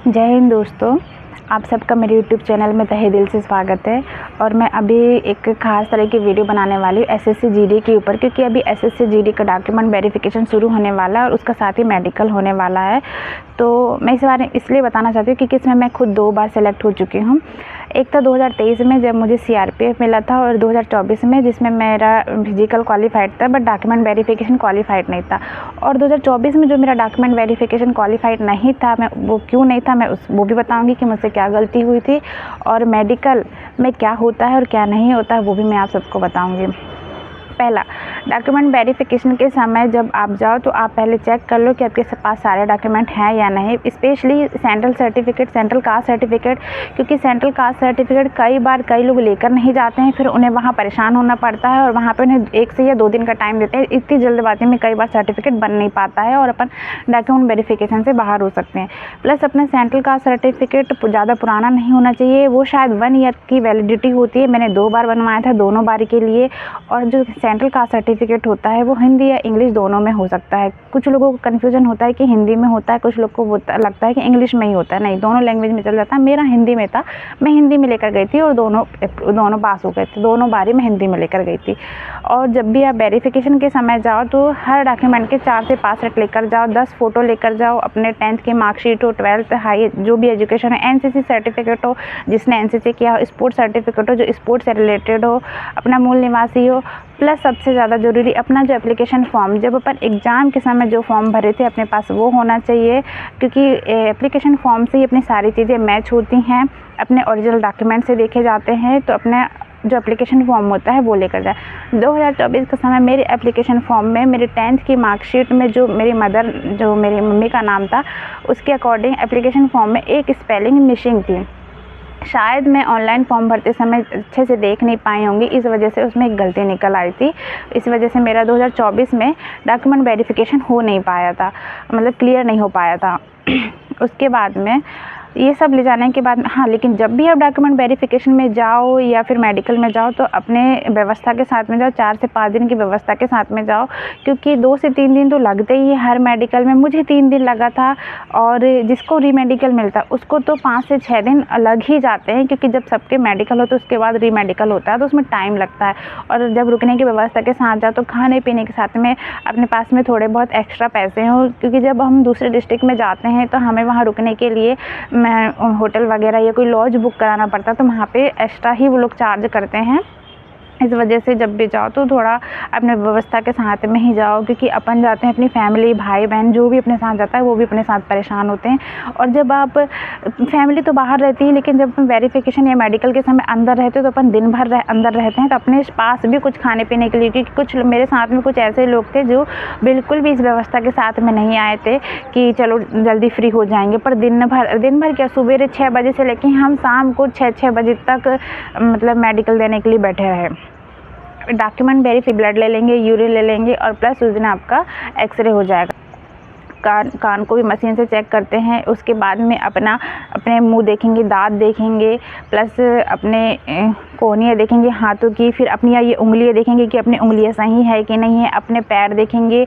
जय हिंद दोस्तों, आप सबका मेरे YouTube चैनल में तहे दिल से स्वागत है। और मैं अभी एक ख़ास तरह की वीडियो बनाने वाली हूँ एसएससी जीडी के ऊपर, क्योंकि अभी एसएससी जीडी का डॉक्यूमेंट वेरिफिकेशन शुरू होने वाला है और उसका साथ ही मेडिकल होने वाला है। तो मैं इस बारे इसलिए बताना चाहती हूँ क्योंकि इसमें मैं खुद 2 बार सेलेक्ट हो चुकी हूँ। एक था 2023 में जब मुझे सीआरपीएफ मिला था, और 2024 में जिसमें मेरा फिजिकल क्वालिफाइड था बट डॉक्यूमेंट वेरिफिकेशन क्वालिफाइड नहीं था। और 2024 में जो मेरा डॉक्यूमेंट वेरिफिकेशन क्वालिफाइड नहीं था, मैं वो क्यों नहीं था, मैं वो भी बताऊंगी कि मुझसे क्या गलती हुई थी, और मेडिकल में क्या होता है और क्या नहीं होता है वो भी मैं आप सबको बताऊंगी। पहला, डॉक्यूमेंट वेरिफिकेशन के समय जब आप जाओ तो आप पहले चेक कर लो कि आपके पास सारे डॉक्यूमेंट हैं या नहीं। Specially central certificate, central caste certificate, क्योंकि सेंट्रल कास्ट सर्टिफिकेट कई बार कई लोग लेकर नहीं जाते हैं, फिर उन्हें वहाँ परेशान होना पड़ता है और वहाँ पे उन्हें 1 से या 2 दिन का टाइम देते हैं। इतनी जल्दबाजी में कई बार सर्टिफिकेट बन नहीं पाता है और अपन डॉक्यूमेंट वेरिफिकेशन से बाहर हो सकते हैं। प्लस अपना सेंट्रल कास्ट सर्टिफिकेट ज़्यादा पुराना नहीं होना चाहिए, वो शायद 1 ईयर की वैलिडिटी होती है। मैंने 2 बार बनवाया था, दोनों बार के लिए। और जो सेंट्रल कास्ट सर्टिफिकेट होता है वो हिंदी या इंग्लिश दोनों में हो सकता है। कुछ लोगों को कन्फ्यूजन होता है कि हिंदी में होता है, कुछ लोग को लगता है कि इंग्लिश में ही होता है। नहीं, दोनों लैंग्वेज में चल जाता है। मेरा हिंदी में था, मैं हिंदी में लेकर गई थी और दोनों पास हो गए थे। दोनों बारी में हिंदी में लेकर गई थी। और जब भी आप वेरिफिकेशन के समय जाओ तो हर डॉक्यूमेंट के 4 से 5 सेट लेकर जाओ, 10 फ़ोटो लेकर जाओ, अपने 10th की मार्कशीट हो, 12th हाई जो भी एजुकेशन है, एनसीसी सर्टिफिकेट हो जिसने एनसीसी किया हो, स्पोर्ट्स सर्टिफिकेट हो जो स्पोर्ट्स से रिलेटेड हो, अपना मूल निवासी हो, प्लस सबसे ज़्यादा ज़रूरी अपना जो एप्लीकेशन फॉर्म, जब अपन एग्ज़ाम के समय जो फॉर्म भरे थे अपने पास वो होना चाहिए, क्योंकि एप्लीकेशन फॉर्म से ही अपनी सारी चीज़ें मैच होती हैं, अपने ओरिजिनल डॉक्यूमेंट से देखे जाते हैं। तो अपना जो एप्लीकेशन फॉर्म होता है वो लेकर जाए। 2024 का समय मेरे एप्लीकेशन फॉर्म में मेरे 10th की मार्कशीट में जो मेरी मम्मी का नाम था उसके अकॉर्डिंग एप्लीकेशन फॉर्म में एक स्पेलिंग मिसिंग थी। शायद मैं ऑनलाइन फॉर्म भरते समय अच्छे से देख नहीं पाई होंगी, इस वजह से उसमें एक गलती निकल आई थी। इस वजह से मेरा 2024 में डॉक्यूमेंट वेरिफिकेशन हो नहीं पाया था, मतलब क्लियर नहीं हो पाया था। उसके बाद में ये सब ले जाने के बाद हाँ, लेकिन जब भी आप डॉक्यूमेंट वेरिफिकेशन में जाओ या फिर मेडिकल में जाओ तो अपने व्यवस्था के साथ में जाओ, 4 से 5 दिन की व्यवस्था के साथ में जाओ, क्योंकि 2 से 3 दिन तो लगते ही है हर मेडिकल में। मुझे 3 दिन लगा था और जिसको रीमेडिकल मिलता है उसको तो 5 से 6 दिन लग ही जाते हैं, क्योंकि जब सबके मेडिकल हो तो उसके बाद रीमेडिकल होता है तो उसमें टाइम लगता है। और जब रुकने की व्यवस्था के साथ जाओ तो खाने पीने के साथ में अपने पास में थोड़े बहुत एक्स्ट्रा पैसे हों, क्योंकि जब हम दूसरे डिस्ट्रिक्ट में जाते हैं तो हमें वहाँ रुकने के लिए होटल वगैरह या कोई लॉज बुक कराना पड़ता है, तो वहाँ पे एक्स्ट्रा ही वो लोग चार्ज करते हैं। इस वजह से जब भी जाओ तो थोड़ा अपने व्यवस्था के साथ में ही जाओ, क्योंकि अपन जाते हैं अपनी फैमिली, भाई बहन जो भी अपने साथ जाता है वो भी अपने साथ परेशान होते हैं। और जब आप फैमिली तो बाहर रहती है, लेकिन जब अपन वेरिफिकेशन या मेडिकल के समय अंदर रहते हैं तो अपन दिन भर अंदर रहते हैं, तो अपने पास भी कुछ खाने पीने के लिए, क्योंकि कुछ मेरे साथ में कुछ ऐसे लोग थे जो बिल्कुल भी इस व्यवस्था के साथ में नहीं आए थे कि चलो जल्दी फ्री हो जाएंगे, पर दिन भर क्या, सुबह 6 बजे से लेकर हम शाम को 6 बजे तक मतलब मेडिकल देने के लिए बैठे रहे। डॉक्यूमेंट वेरीफाई, ब्लड ले लेंगे, यूरिन ले लेंगे और प्लस उस दिन आपका एक्सरे हो जाएगा। कान को भी मशीन से चेक करते हैं। उसके बाद में अपने मुंह देखेंगे, दांत देखेंगे, प्लस अपने कोहनियाँ देखेंगे हाथों की, फिर अपनी ये उंगलियाँ देखेंगे कि अपनी उंगलियाँ सही है कि नहीं है, अपने पैर देखेंगे,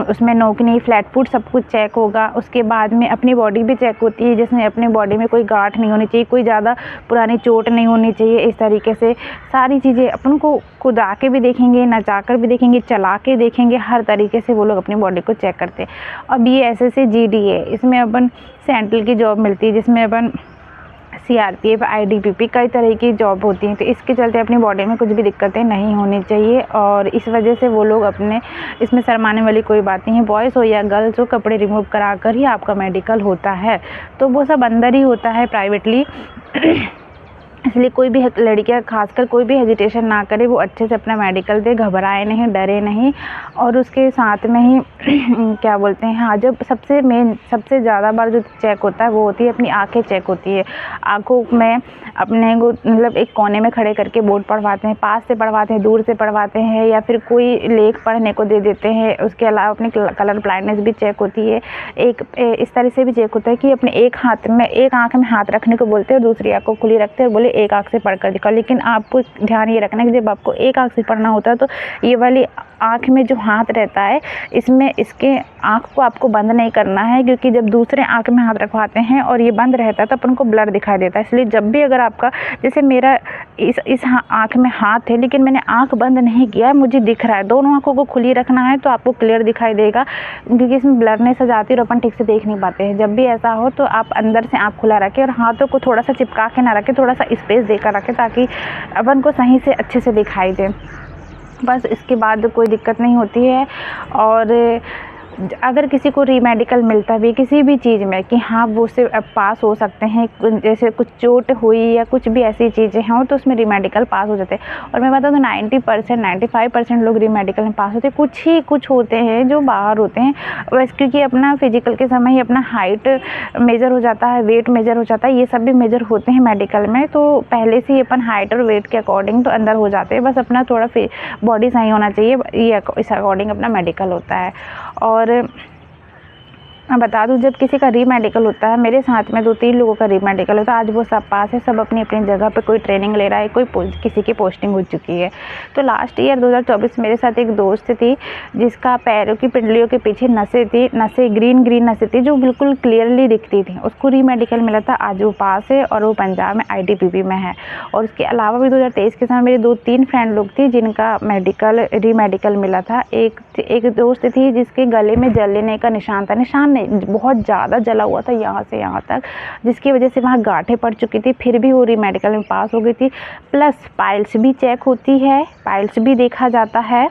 उसमें नोकनी, फ्लैट फुट सब कुछ चेक होगा। उसके बाद में अपनी बॉडी भी चेक होती है, जिसमें अपनी बॉडी में कोई गांठ नहीं होनी चाहिए, कोई ज़्यादा पुरानी चोट नहीं होनी चाहिए। इस तरीके से सारी चीज़ें अपन को खुद आके भी देखेंगे, नचा कर भी देखेंगे, चला के देखेंगे, हर तरीके से वो लोग अपनी बॉडी को चेक करते हैं। अब ये एसएससी जीडी है, इसमें अपन सेंट्रल की जॉब मिलती है, जिसमें अपन सीआरपीएफ, आईटीबीपी कई तरह की जॉब होती हैं, तो इसके चलते अपनी बॉडी में कुछ भी दिक्कतें नहीं होनी चाहिए। और इस वजह से वो लोग अपने इसमें शर्माने वाली कोई बात नहीं है। बॉयज़ हो या गर्ल्स हो, कपड़े रिमूव करा कर ही आपका मेडिकल होता है, तो वो सब अंदर ही होता है प्राइवेटली। इसलिए कोई भी लड़कियां खासकर कोई भी हेजिटेशन ना करे, वो अच्छे से अपना मेडिकल दे, घबराए नहीं, डरे नहीं। और उसके साथ में ही क्या बोलते हैं, हाँ, जब सबसे ज़्यादा बार जो चेक होता है वो होती है अपनी आंखें चेक होती है। आंखों में अपने को मतलब एक कोने में खड़े करके बोर्ड पढ़वाते हैं, पास से पढ़वाते हैं, दूर से पढ़वाते हैं, या फिर कोई लेख पढ़ने को दे देते हैं। उसके अलावा अपनी कलर ब्लाइंडनेस भी चेक होती है। इस तरह से भी चेक होता है कि अपने एक आँख में हाथ रखने को बोलते हैं और दूसरी आँख को खुली रखते हैं, बोले एक आँख से पढ़कर दिखाओ। लेकिन आपको ध्यान ये रखना है कि जब आपको एक आँख से पढ़ना होता है तो ये वाली आँख में जो हाथ रहता है इसमें इसके आँख को आपको बंद नहीं करना है, क्योंकि जब दूसरे आँख में हाथ रखवाते हैं और ये बंद रहता है तो अपन को ब्लर दिखाई देता है। इसलिए जब भी अगर आपका, जैसे मेरा इस आँख में हाथ है लेकिन मैंने आँख बंद नहीं किया है, मुझे दिख रहा है, दोनों आँखों को खुली रखना है तो आपको क्लियर दिखाई देगा, क्योंकि इसमें ब्लरनेस आ जाती है और अपन ठीक से देख नहीं पाते हैं। जब भी ऐसा हो तो आप अंदर से आँख खुला रखें और हाथों को थोड़ा सा चिपका के ना रखें, थोड़ा सा स्पेस देकर रखें ताकि अपन को सही से अच्छे से दिखाई दे। बस इसके बाद कोई दिक्कत नहीं होती है। और अगर किसी को रीमेडिकल मिलता भी किसी भी चीज़ में कि हाँ वो उससे पास हो सकते हैं, जैसे कुछ चोट हुई या कुछ भी ऐसी चीज़ें हों तो उसमें रीमेडिकल पास हो जाते हैं। और मैं बता दूँ 90% 95% लोग रीमेडिकल में पास होते हैं। कुछ होते हैं जो बाहर होते हैं, बस क्योंकि अपना फिजिकल के समय ही अपना हाइट मेजर हो जाता है, वेट मेजर हो जाता है, ये सब भी मेजर होते हैं मेडिकल में। तो पहले से ही अपन हाइट और वेट के अकॉर्डिंग तो अंदर हो जाते हैं, बस अपना थोड़ा बॉडी सही होना चाहिए, ये इस अकॉर्डिंग अपना मेडिकल होता है। और मैं बता दूं, जब किसी का रीमेडिकल होता है, मेरे साथ में 2-3 लोगों का रीमेडिकल होता है, आज वो सब पास है, सब अपनी अपनी जगह पे कोई ट्रेनिंग ले रहा है, किसी की पोस्टिंग हो चुकी है। तो लास्ट ईयर 2024 मेरे साथ एक दोस्त थी जिसका पैरों की पिंडलियों के पीछे नसें ग्रीन नसें थी जो बिल्कुल क्लियरली दिखती थी। उसको रीमेडिकल मिला था, आज वो पास है और वो पंजाब में ITBP में है। और उसके अलावा भी 2023 के समय मेरे 2-3 फ्रेंड लोग थी जिनका रीमेडिकल मिला था। एक दोस्त थी जिसके गले में जलने का निशान था, बहुत ज़्यादा जला हुआ था यहाँ से यहाँ तक, जिसकी वजह से वहाँ गांठें पड़ चुकी थी, फिर भी वो रीमेडिकल में पास हो गई थी। प्लस पाइल्स भी चेक होती है, पाइल्स भी देखा जाता है।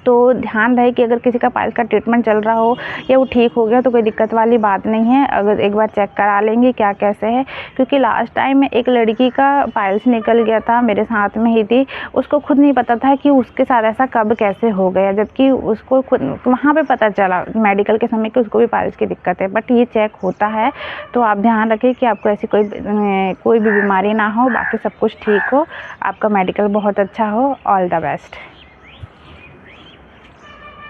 तो ध्यान रहे कि अगर किसी का पाइल्स का ट्रीटमेंट चल रहा हो या वो ठीक हो गया तो कोई दिक्कत वाली बात नहीं है, अगर एक बार चेक करा लेंगे क्या कैसे है। क्योंकि लास्ट टाइम में एक लड़की का पाइल्स निकल गया था, मेरे साथ में ही थी, उसको खुद नहीं पता था कि उसके साथ ऐसा कब कैसे हो गया, जबकि उसको खुद वहाँ पे पता चला मेडिकल के समय कि उसको भी पाइल्स की दिक्कत है। बट ये चेक होता है, तो आप ध्यान रखें कि आपको ऐसी कोई भी बीमारी ना हो, बाकी सब कुछ ठीक हो, आपका मेडिकल बहुत अच्छा हो। All the best.